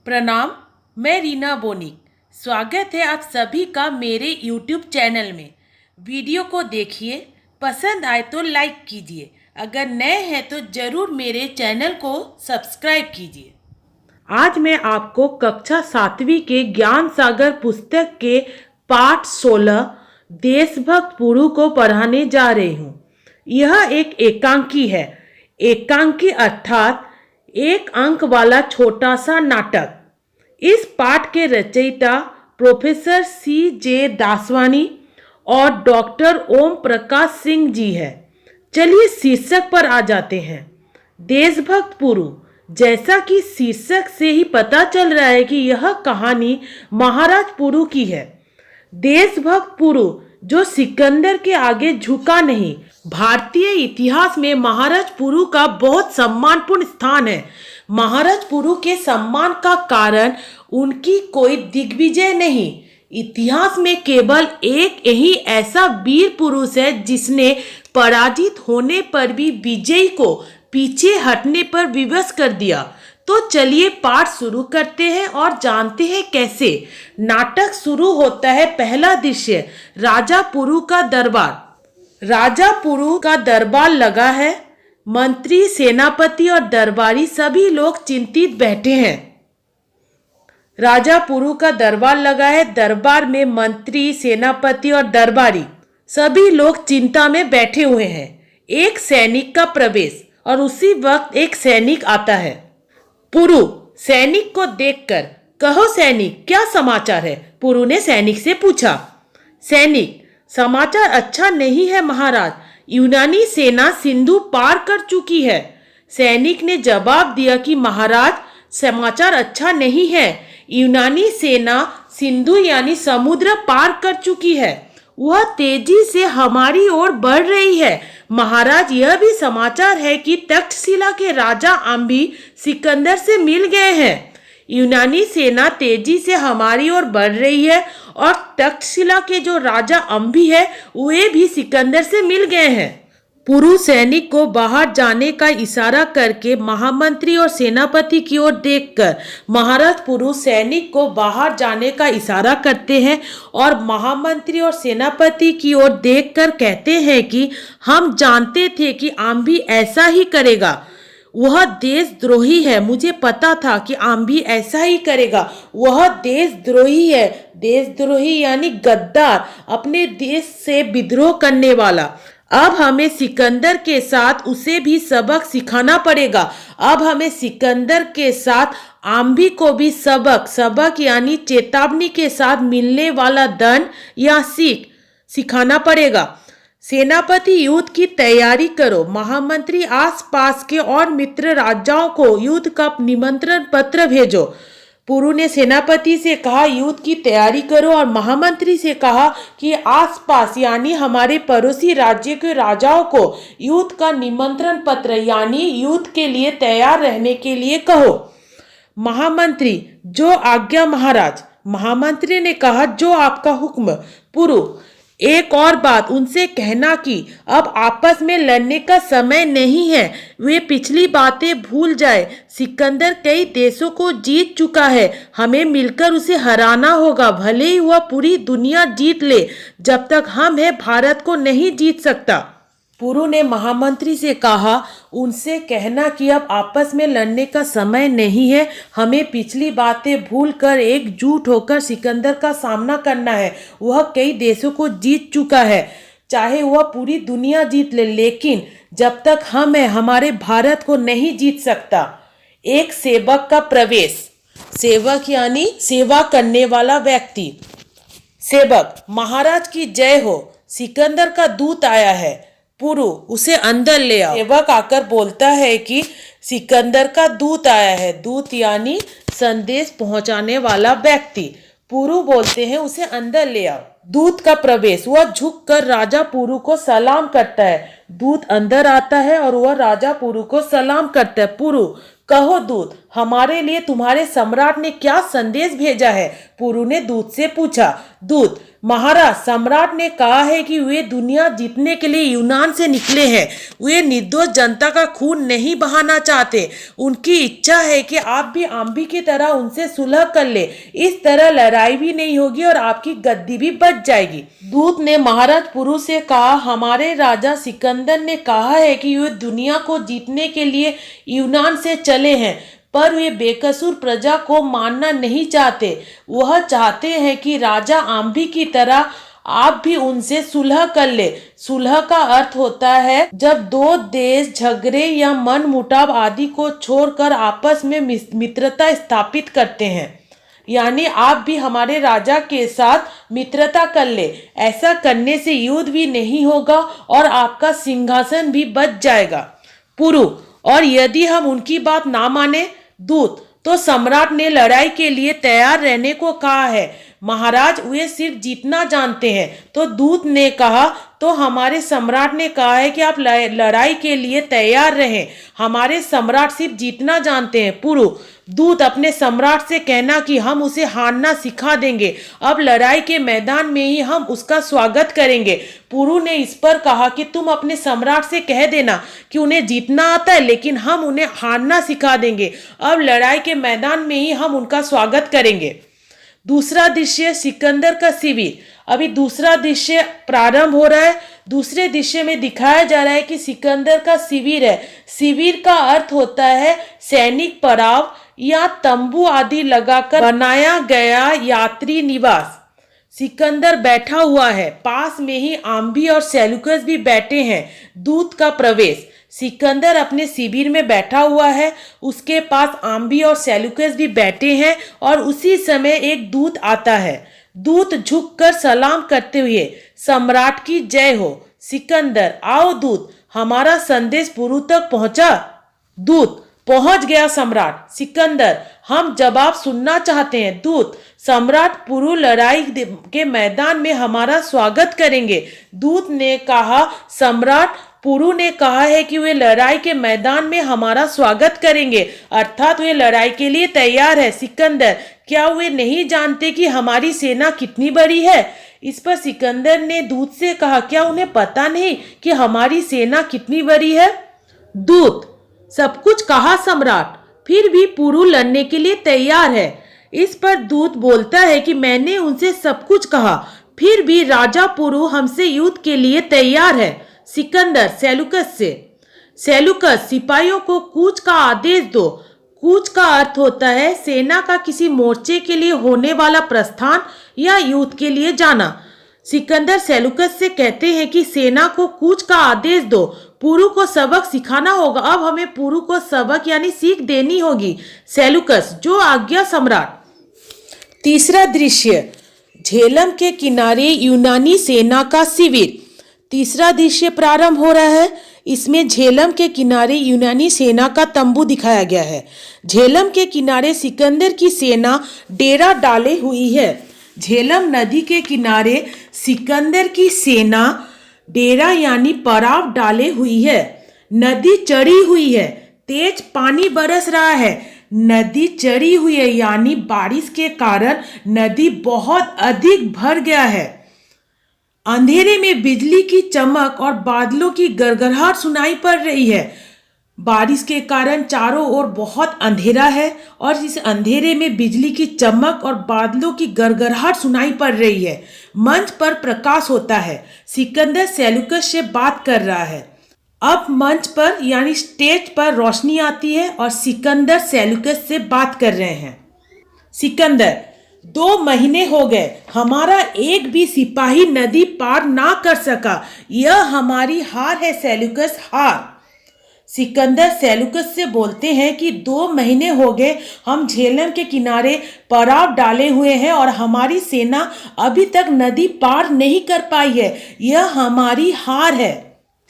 प्रणाम। मैं रीना बोनिक। स्वागत है आप सभी का मेरे YouTube चैनल में। वीडियो को देखिए, पसंद आए तो लाइक कीजिए। अगर नए हैं तो ज़रूर मेरे चैनल को सब्सक्राइब कीजिए। आज मैं आपको कक्षा 7वीं के ज्ञान सागर पुस्तक के पाठ 16 देशभक्त पुरु को पढ़ाने जा रही हूँ। यह एक एकांकी है। एकांकी अर्थात एक अंक वाला छोटा सा नाटक। इस पाठ के रचयिता प्रोफेसर C.J. दासवानी और डॉक्टर ओम प्रकाश सिंह जी है। चलिए शीर्षक पर आ जाते हैं। देशभक्त पुरु। जैसा कि शीर्षक से ही पता चल रहा है कि यह कहानी महाराज पुरु की है। देशभक्त पुरु जो सिकंदर के आगे झुका नहीं। भारतीय इतिहास में महाराज पुरु का बहुत सम्मानपूर्ण स्थान है। महाराज पुरु के सम्मान का कारण उनकी कोई दिग्विजय नहीं। इतिहास में केवल एक ही ऐसा वीर पुरुष है जिसने पराजित होने पर भी विजयी को पीछे हटने पर विवश कर दिया। तो चलिए पाठ शुरू करते हैं और जानते हैं कैसे। नाटक शुरू होता है। पहला दृश्य, राजा पुरु का दरबार। राजा पुरु का दरबार लगा है। मंत्री, सेनापति और दरबारी सभी लोग चिंतित बैठे हैं। राजा पुरु का दरबार लगा है। दरबार में मंत्री, सेनापति और दरबारी सभी लोग चिंता में बैठे हुए हैं। एक सैनिक का प्रवेश और उसी वक्त एक सैनिक आता है। पुरु सैनिक को देखकर, कहो सैनिक, क्या समाचार है? पुरु ने सैनिक से पूछा। सैनिक, समाचार अच्छा नहीं है महाराज। यूनानी सेना सिंधु पार कर चुकी है। सैनिक ने जवाब दिया कि महाराज, समाचार अच्छा नहीं है। यूनानी सेना सिंधु यानी समुद्र पार कर चुकी है। वह तेजी से हमारी ओर बढ़ रही है। महाराज, यह भी समाचार है कि तक्षशिला के राजा अम्भी सिकंदर से मिल गए हैं। यूनानी सेना तेजी से हमारी ओर बढ़ रही है और तक्षशिला के जो राजा अम्भी है वे भी सिकंदर से मिल गए हैं। पुरु सैनिक को बाहर जाने का इशारा करके महामंत्री और सेनापति की ओर देखकर महाराज पुरु सैनिक को बाहर जाने का इशारा करते हैं और महामंत्री और सेनापति की ओर देखकर कहते हैं कि हम जानते थे कि अम्भी ऐसा ही करेगा। वह देशद्रोही है। मुझे पता था कि अम्भी ऐसा ही करेगा। वह देशद्रोही है। देशद्रोही यानी गद्दार, अपने देश से विद्रोह करने वाला। अब हमें सिकंदर के साथ उसे भी सबक सिखाना पड़ेगा। अब हमें सिकंदर के साथ अम्भी को भी सबक यानी चेतावनी के साथ मिलने वाला दंड या सीख सिखाना पड़ेगा। सेनापति, युद्ध की तैयारी करो। महामंत्री, आसपास के और मित्र राजाओं को युद्ध का निमंत्रण पत्र भेजो। पुरु ने सेनापति से कहा युद्ध की तैयारी करो और महामंत्री से कहा कि आसपास यानी हमारे पड़ोसी राज्य के राजाओं को युद्ध का निमंत्रण पत्र यानी युद्ध के लिए तैयार रहने के लिए कहो। महामंत्री, जो आज्ञा महाराज। महामंत्री ने कहा, जो आपका हुक्म। पुरु, एक और बात उनसे कहना कि अब आपस में लड़ने का समय नहीं है। वे पिछली बातें भूल जाए। सिकंदर कई देशों को जीत चुका है। हमें मिलकर उसे हराना होगा। भले ही वह पूरी दुनिया जीत ले, जब तक हम हैं भारत को नहीं जीत सकता। पुरु ने महामंत्री से कहा, उनसे कहना कि अब आपस में लड़ने का समय नहीं है। हमें पिछली बातें भूलकर एकजुट होकर सिकंदर का सामना करना है। वह कई देशों को जीत चुका है। चाहे वह पूरी दुनिया जीत ले, लेकिन जब तक हम हैं हमारे भारत को नहीं जीत सकता। एक सेवक का प्रवेश। सेवक यानी सेवा करने वाला व्यक्ति। सेवक, महाराज की जय हो। सिकंदर का दूत आया है। पुरु, उसे अंदर ले आओ। सेवक आकर बोलता है कि सिकंदर का दूत आया है। दूत यानी संदेश पहुंचाने वाला व्यक्ति। पुरु बोलते हैं उसे अंदर ले आओ। दूत का प्रवेश। वह झुककर राजा पुरु को सलाम करता है। दूत अंदर आता है और वह राजा पुरु को सलाम करता है। पुरु, कहो दूत, हमारे लिए तुम्हारे सम्राट ने क्या संदेश भेजा है? पुरु ने दूत से पूछा। दूत, महाराज, सम्राट ने कहा है कि वे दुनिया जीतने के लिए यूनान से निकले हैं। वे निर्दोष जनता का खून नहीं बहाना चाहते। उनकी इच्छा है कि आप भी आम्बी की तरह उनसे सुलह कर ले। इस तरह लड़ाई भी नहीं होगी और आपकी गद्दी भी बच जाएगी। दूत ने महाराज पुरु से कहा, हमारे राजा सिकंदर ने कहा है कि वे दुनिया को जीतने के लिए यूनान से चले हैं, पर वे बेकसूर प्रजा को मारना नहीं चाहते। वह चाहते हैं कि राजा आम्बी की तरह आप भी उनसे सुलह कर ले। सुलह का अर्थ होता है जब दो देश झगड़े या मन मुटाव आदि को छोड़कर आपस में मित्रता स्थापित करते हैं। यानी आप भी हमारे राजा के साथ मित्रता कर ले। ऐसा करने से युद्ध भी नहीं होगा और आपका सिंहासन भी बच जाएगा। पुरु, और यदि हम उनकी बात ना माने? दूत, तो सम्राट ने लड़ाई के लिए तैयार रहने को कहा है। महाराज, वे सिर्फ जीतना जानते हैं। तो दूत ने कहा, तो हमारे सम्राट ने कहा है कि आप लड़ाई के लिए तैयार रहें। हमारे सम्राट सिर्फ जीतना जानते हैं। पुरु, दूत, अपने सम्राट से कहना कि हम उसे हारना सिखा देंगे। अब लड़ाई के मैदान में ही हम उसका स्वागत करेंगे। पुरु ने इस पर कहा कि तुम अपने सम्राट से कह देना कि उन्हें जीतना आता है, लेकिन हम उन्हें हारना सिखा देंगे। अब लड़ाई के मैदान में ही हम उनका स्वागत करेंगे। दूसरा दृश्य, सिकंदर का शिविर। अभी दूसरा दृश्य प्रारंभ हो रहा है। दूसरे दृश्य में दिखाया जा रहा है कि सिकंदर का शिविर है। शिविर का अर्थ होता है सैनिक पड़ाव या तंबू आदि लगाकर बनाया गया यात्री निवास। सिकंदर बैठा हुआ है। पास में ही आम्बी और सेल्यूकस भी बैठे हैं। दूत का प्रवेश। सिकंदर अपने शिविर में बैठा हुआ है। उसके पास आम्बी और सेल्यूकस भी बैठे हैं और उसी समय एक दूत आता है। दूत झुककर सलाम करते हुए, सम्राट की जय हो। सिकंदर, आओ दूत, हमारा संदेश पुरु तक पहुंचा? दूत, पहुंच गया सम्राट। सिकंदर, हम जवाब सुनना चाहते हैं। दूत, सम्राट पुरु लड़ाई के मैदान में हमारा स्वागत करेंगे। दूत ने कहा, सम्राट पुरु ने कहा है कि वे लड़ाई के मैदान में हमारा स्वागत करेंगे, अर्थात वे लड़ाई के लिए तैयार है। सिकंदर, क्या वे नहीं जानते कि हमारी सेना कितनी बड़ी है? इस पर सिकंदर ने दूत से कहा, क्या उन्हें पता नहीं कि हमारी सेना कितनी बड़ी है? दूत, सब कुछ कहा सम्राट, फिर भी पुरु लड़ने के लिए तैयार है। इस पर दूत बोलता है कि मैंने उनसे सब कुछ कहा, फिर भी राजा पुरु हमसे युद्ध के लिए तैयार है। सिकंदर सेल्यूकस से, सेल्यूकस, सिपाहियों को कूच का आदेश दो। कूच का अर्थ होता है सेना का किसी मोर्चे के लिए होने वाला प्रस्थान या युद्ध के लिए जाना। सिकंदर सेल्यूकस से कहते हैं कि सेना को कूच का आदेश दो। पुरु को सबक सिखाना होगा। अब हमें पुरु को सबक यानी सीख देनी होगी। सेल्यूकस, जो आज्ञा सम्राट। तीसरा दृश्य, झेलम के किनारे यूनानी सेना का शिविर। तीसरा दृश्य प्रारंभ हो रहा है। इसमें झेलम के किनारे यूनानी सेना का तंबू दिखाया गया है। झेलम के किनारे सिकंदर की सेना डेरा डाले हुई है। झेलम नदी के किनारे सिकंदर की सेना डेरा यानी पड़ाव डाले हुई है। नदी चढ़ी हुई है। तेज पानी बरस रहा है। नदी चढ़ी हुई है यानी बारिश के कारण नदी बहुत अधिक भर गया है। अंधेरे में बिजली की चमक और बादलों की गड़गड़ाहट सुनाई पड़ रही है। बारिश के कारण चारों ओर बहुत अंधेरा है और इस अंधेरे में बिजली की चमक और बादलों की गड़गड़ाहट सुनाई पड़ रही है। मंच पर प्रकाश होता है। सिकंदर सेल्यूकस से बात कर रहा है। अब मंच पर यानी स्टेज पर रोशनी आती है और सिकंदर सेल्यूकस से बात कर रहे हैं। सिकंदर, 2 महीने हो गए, हमारा एक भी सिपाही नदी पार ना कर सका। यह हमारी हार है सेल्यूकस, हार। सिकंदर सेल्यूकस से बोलते हैं कि 2 महीने हो गए हम झेलम के किनारे पड़ाव डाले हुए हैं और हमारी सेना अभी तक नदी पार नहीं कर पाई है। यह हमारी हार है।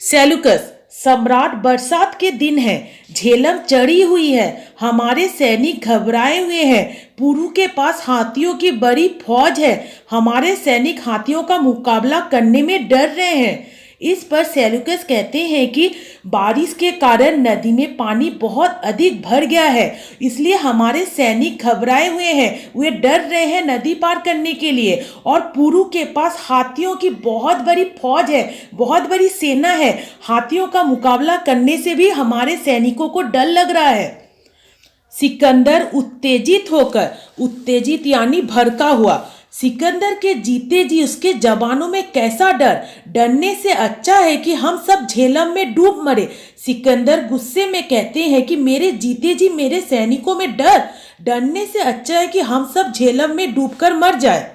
सेल्यूकस, सम्राट, बरसात के दिन है, झेलम चढ़ी हुई है, हमारे सैनिक घबराए हुए हैं। पुरु के पास हाथियों की बड़ी फौज है। हमारे सैनिक हाथियों का मुकाबला करने में डर रहे हैं। इस पर सेल्यूकस कहते हैं कि बारिश के कारण नदी में पानी बहुत अधिक भर गया है, इसलिए हमारे सैनिक घबराए हुए हैं, वे डर रहे हैं नदी पार करने के लिए। और पुरु के पास हाथियों की बहुत बड़ी फौज है, बहुत बड़ी सेना है। हाथियों का मुकाबला करने से भी हमारे सैनिकों को डर लग रहा है। सिकंदर उत्तेजित होकर, उत्तेजित यानी भड़का हुआ, सिकंदर के जीते जी उसके जवानों में कैसा डर। डरने से अच्छा है कि हम सब झेलम में डूब मरे। सिकंदर गुस्से में कहते हैं कि मेरे जीते जी मेरे सैनिकों में डरने से अच्छा है कि हम सब झेलम में डूबकर मर जाए।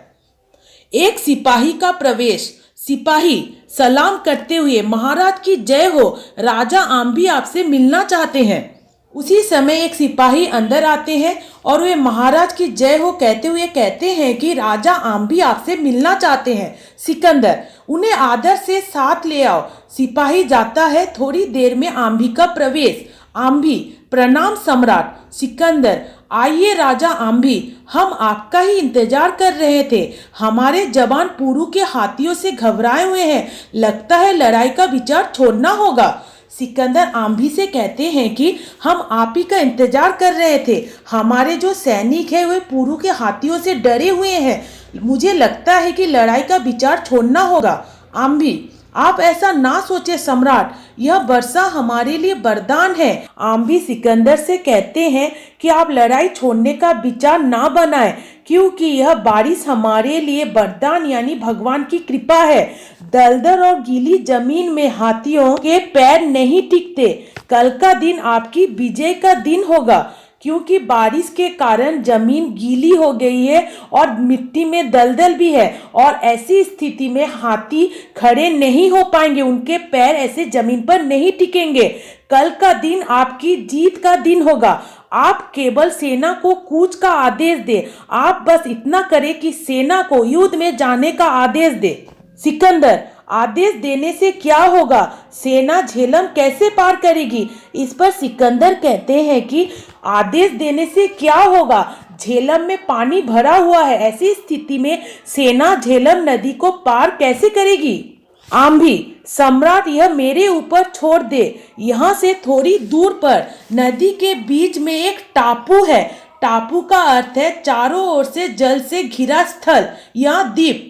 एक सिपाही का प्रवेश। सिपाही सलाम करते हुए, महाराज की जय हो, राजा आम्भी आपसे मिलना चाहते हैं। उसी समय एक सिपाही अंदर आते हैं और वे महाराज की जय हो कहते हुए कहते हैं कि राजा आम्भी आपसे मिलना चाहते हैं। सिकंदर, उन्हें आदर से साथ ले आओ। सिपाही जाता है। थोड़ी देर में आम्भी का प्रवेश। आम्भी, प्रणाम सम्राट। सिकंदर, आइए राजा आम्भी, हम आपका ही इंतजार कर रहे थे। हमारे जवान पुरु के हाथियों से घबराए हुए हैं, लगता है लड़ाई का विचार छोड़ना होगा। सिकंदर आम्भी से कहते हैं कि हम आप ही का इंतजार कर रहे थे। हमारे जो सैनिक हैं वे पुरु के हाथियों से डरे हुए हैं, मुझे लगता है कि लड़ाई का विचार छोड़ना होगा। आम्भी, आप ऐसा ना सोचे सम्राट, यह वर्षा हमारे लिए वरदान है। आम्भी सिकंदर से कहते हैं कि आप लड़ाई छोड़ने का विचार ना बनाएं, क्योंकि यह बारिश हमारे लिए वरदान यानी भगवान की कृपा है। दलदल और गीली जमीन में हाथियों के पैर नहीं टिकते। कल का दिन आपकी विजय का दिन होगा, क्योंकि बारिश के कारण जमीन गीली हो गई है और मिट्टी में दलदल भी है, और ऐसी स्थिति में हाथी खड़े नहीं हो पाएंगे, उनके पैर ऐसे जमीन पर नहीं टिकेंगे। कल का दिन आपकी जीत का दिन होगा। आप केवल सेना को कूच का आदेश दे। आप बस इतना करें कि सेना को युद्ध में जाने का आदेश दे। सिकंदर, आदेश देने से क्या होगा? सेना झेलम कैसे पार करेगी? इस पर सिकंदर कहते हैं कि आदेश देने से क्या होगा, झेलम में पानी भरा हुआ है, ऐसी स्थिति में सेना झेलम नदी को पार कैसे करेगी? आम्भी, सम्राट यह मेरे ऊपर छोड़ दे। यहाँ से थोड़ी दूर पर नदी के बीच में एक टापू है। टापू का अर्थ है चारों ओर से जल से घिरा स्थल या द्वीप।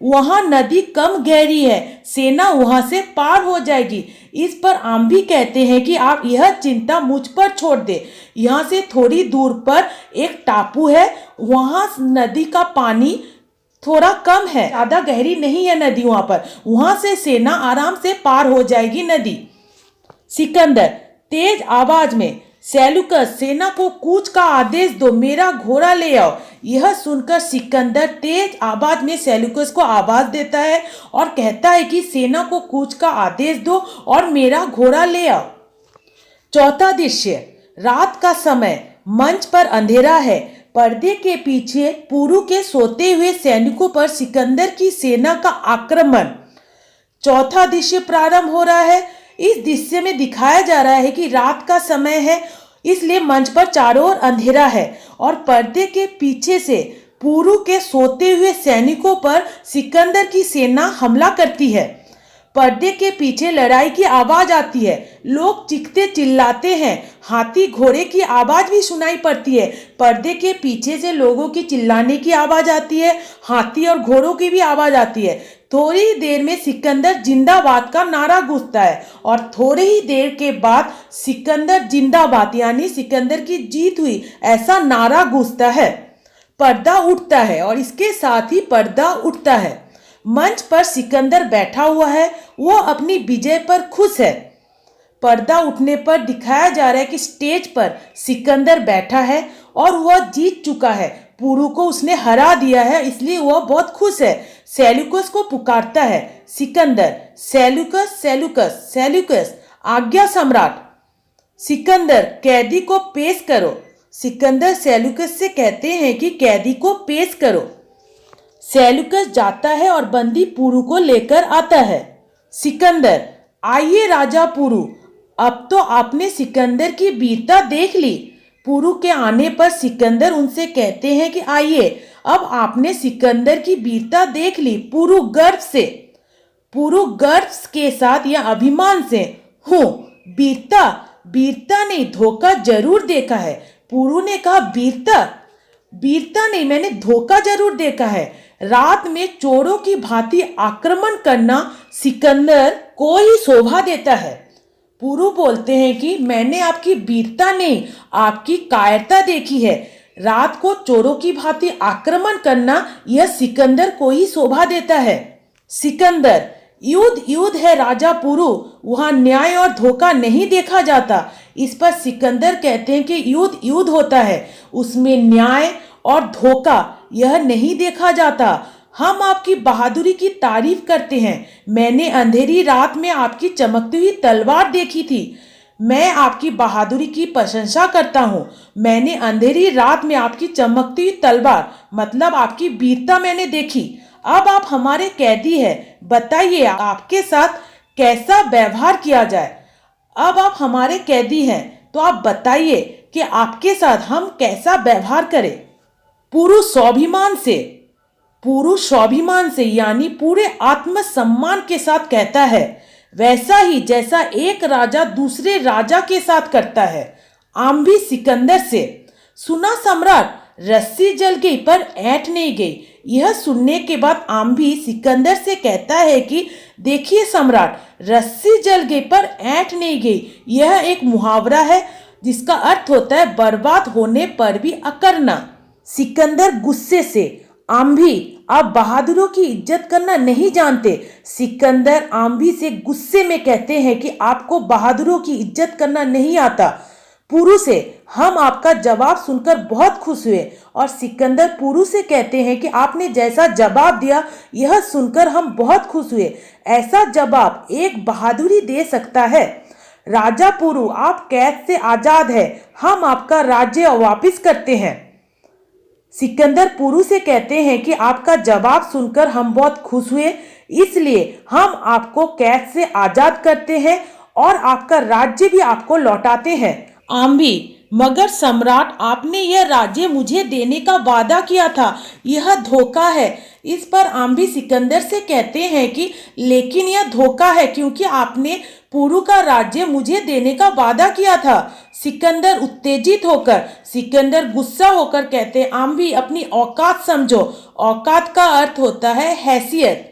वहां नदी कम गहरी है, सेना वहां से पार हो जाएगी। इस पर आम्भी कहते हैं कि आप यह चिंता मुझ पर छोड़ दे। यहाँ से थोड़ी दूर पर एक टापू है, वहां नदी का पानी थोड़ा कम है, ज्यादा गहरी नहीं है नदी वहां पर, वहां से सेना आराम से पार हो जाएगी नदी। सिकंदर तेज आवाज में, सेल्यूकस, सेना को कूच का आदेश दो, मेरा घोड़ा ले आओ। यह सुनकर सिकंदर तेज आवाज में सेल्यूकस को आवाज देता है और कहता है कि सेना को कूच का आदेश दो और मेरा घोड़ा ले आओ। चौथा दृश्य, रात का समय, मंच पर अंधेरा है। पर्दे के पीछे पुरु के सोते हुए सैनिकों पर सिकंदर की सेना का आक्रमण। चौथा दृश्य प्रारंभ हो रहा है। इस दृश्य में दिखाया जा रहा है कि रात का समय है, इसलिए मंच पर चारों ओर अंधेरा है और पर्दे के पीछे से पुरु के सोते हुए सैनिकों पर सिकंदर की सेना हमला करती है। पर्दे के पीछे लड़ाई की आवाज आती है, लोग चीखते चिल्लाते हैं, हाथी घोड़े की आवाज भी सुनाई पड़ती है। पर्दे के पीछे से लोगों की चिल्लाने की आवाज आती है, हाथी और घोड़ों की भी आवाज आती है। थोड़ी देर में सिकंदर जिंदाबाद का नारा गूंजता है और थोड़ी ही देर के बाद सिकंदर जिंदाबाद यानी सिकंदर की जीत हुई ऐसा नारा गूंजता है। पर्दा उठता है और इसके साथ ही पर्दा उठता है। मंच पर सिकंदर बैठा हुआ है, वो अपनी विजय पर खुश है। पर्दा उठने पर दिखाया जा रहा है कि स्टेज पर सिकंदर बैठा है और वह जीत चुका है, पुरु को उसने हरा दिया है, इसलिए वह बहुत खुश है। सेल्यूकस को पुकारता है, सिकंदर, सेल्यूकस, सेल्यूकस, सेल्यूकस, आज्ञा सम्राट। सिकंदर, कैदी को पेश करो। सिकंदर सेल्यूकस से कहते हैं कि कैदी को पेश करो। सेल्यूकस जाता है और बंदी पुरु को लेकर आता है। सिकंदर, आइए राजा पुरु, अब तो आपने सिकंदर की वीरता देख ली। पुरु के आने पर सिकंदर उनसे कहते हैं कि आइए, अब आपने सिकंदर की वीरता देख ली। पुरु गर्व से, पुरु गर्व के साथ या अभिमान से, हूँ वीरता, वीरता नहीं धोखा जरूर देखा है। पुरु ने कहा वीरता, वीरता नहीं मैंने धोखा जरूर देखा है। रात में चोरों की भांति आक्रमण करना सिकंदर को ही शोभा देता है। पुरु बोलते हैं कि मैंने आपकी वीरता नहीं आपकी कायरता देखी है। रात को चोरों की भांति आक्रमण करना यह सिकंदर को ही शोभा देता है। सिकंदर, युद्ध युद्ध है राजा पुरु, वहां न्याय और धोखा नहीं देखा जाता। इस पर सिकंदर कहते हैं कि युद्ध युद्ध होता है, उसमें न्याय और धोखा यह नहीं देखा जाता। हम आपकी बहादुरी की तारीफ करते हैं। मैंने अंधेरी रात में आपकी चमकती हुई तलवार देखी थी। मैं आपकी बहादुरी की प्रशंसा करता हूँ। मैंने अंधेरी रात में आपकी चमकती हुई तलवार मतलब आपकी वीरता मैंने देखी। अब आप हमारे कैदी हैं, बताइए आपके साथ कैसा व्यवहार किया जाए। अब आप हमारे कैदी हैं तो आप बताइए कि आपके साथ हम कैसा व्यवहार करें। पुरु स्वाभिमान से यानी पूरे आत्मसम्मान के साथ कहता है, वैसा ही जैसा एक राजा दूसरे राजा के साथ करता है। आम्भी सिकंदर से, सुना सम्राट, रस्सी जल गई पर ऐंठ नहीं गई। यह सुनने के बाद आम्भी सिकंदर से कहता है कि देखिए सम्राट, रस्सी जल गई पर ऐंठ नहीं गई, यह एक मुहावरा है जिसका अर्थ होता है बर्बाद होने पर भी अकरना। सिकंदर गुस्से से, आम्भी आप बहादुरों की इज्जत करना नहीं जानते। सिकंदर आम्भी से गुस्से में कहते हैं कि आपको बहादुरों की इज्जत करना नहीं आता। पुरु से, हम आपका जवाब सुनकर बहुत खुश हुए। और सिकंदर पुरु से कहते हैं कि आपने जैसा जवाब दिया यह सुनकर हम बहुत खुश हुए। ऐसा जवाब एक बहादुरी दे सकता है। राजा पुरु, आप कैद से आजाद है, हम आपका राज्य वापस करते हैं। सिकंदर पुरु से कहते हैं कि आपका जवाब सुनकर हम बहुत खुश हुए, इसलिए हम आपको कैद से आजाद करते हैं और आपका राज्य भी आपको लौटाते हैं। आम्भी, मगर सम्राट, आपने यह राज्य मुझे देने का वादा किया था, यह धोखा है। इस पर आम्भी सिकंदर से कहते हैं कि लेकिन यह धोखा है क्योंकि आपने पुरु का राज्य मुझे देने का वादा किया था। सिकंदर उत्तेजित होकर, सिकंदर गुस्सा होकर कहते, आम्भी अपनी औकात समझो। औकात का अर्थ होता है हैसियत।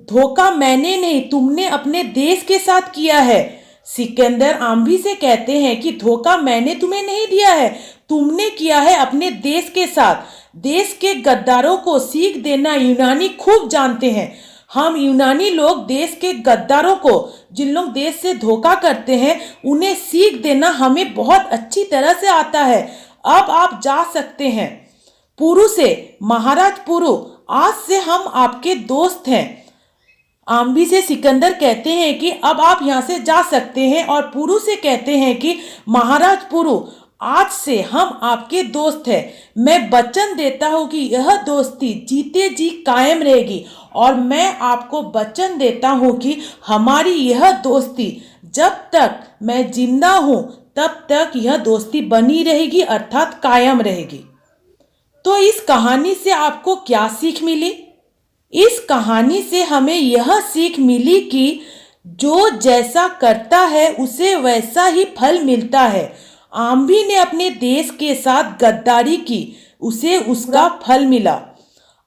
धोखा मैंने नहीं तुमने अपने देश के साथ किया है। सिकंदर आम्भी से कहते हैं कि धोखा मैंने तुम्हें नहीं दिया है, तुमने किया है अपने देश के साथ। देश के गद्दारों को सीख देना यूनानी खूब जानते हैं। हम यूनानी लोग देश के गद्दारों को, जिन लोग देश से धोखा करते हैं, उन्हें सीख देना हमें बहुत अच्छी तरह से आता है। अब आप जा सकते हैं। पुरु से, महाराज पुरु, आज से हम आपके दोस्त हैं। आम्भी से सिकंदर कहते हैं कि अब आप यहाँ से जा सकते हैं। और पुरु से कहते हैं कि महाराज पुरु, आज से हम आपके दोस्त हैं। मैं वचन देता हूँ कि यह दोस्ती जीते जी कायम रहेगी। और मैं आपको वचन देता हूँ कि हमारी यह दोस्ती जब तक मैं जिंदा हूँ तब तक यह दोस्ती बनी रहेगी, अर्थात कायम रहेगी। तो इस कहानी से आपको क्या सीख मिली? इस कहानी से हमें यह सीख मिली कि जो जैसा करता है उसे वैसा ही फल मिलता है। आम्भी ने अपने देश के साथ गद्दारी की, उसे उसका फल मिला।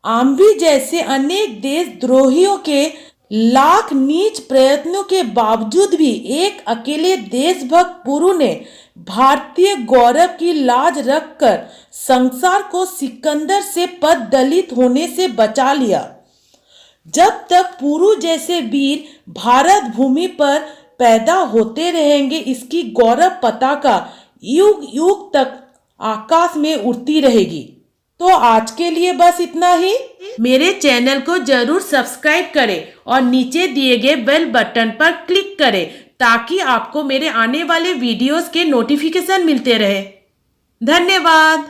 आम्भी जैसे अनेक देशद्रोहियों के लाख नीच प्रयत्नों के बावजूद भी एक अकेले देशभक्त पुरु ने भारतीय गौरव की लाज रखकर संसार को सिकंदर से पद दलित होने से बचा लिया। जब तक पुरु जैसे वीर भारत भूमि पर पैदा होते रहेंगे, इसकी गौरव पताका युग युग तक आकाश में उड़ती रहेगी। तो आज के लिए बस इतना ही। मेरे चैनल को जरूर सब्सक्राइब करें और नीचे दिए गए बेल बटन पर क्लिक करें ताकि आपको मेरे आने वाले वीडियोस के नोटिफिकेशन मिलते रहे। धन्यवाद।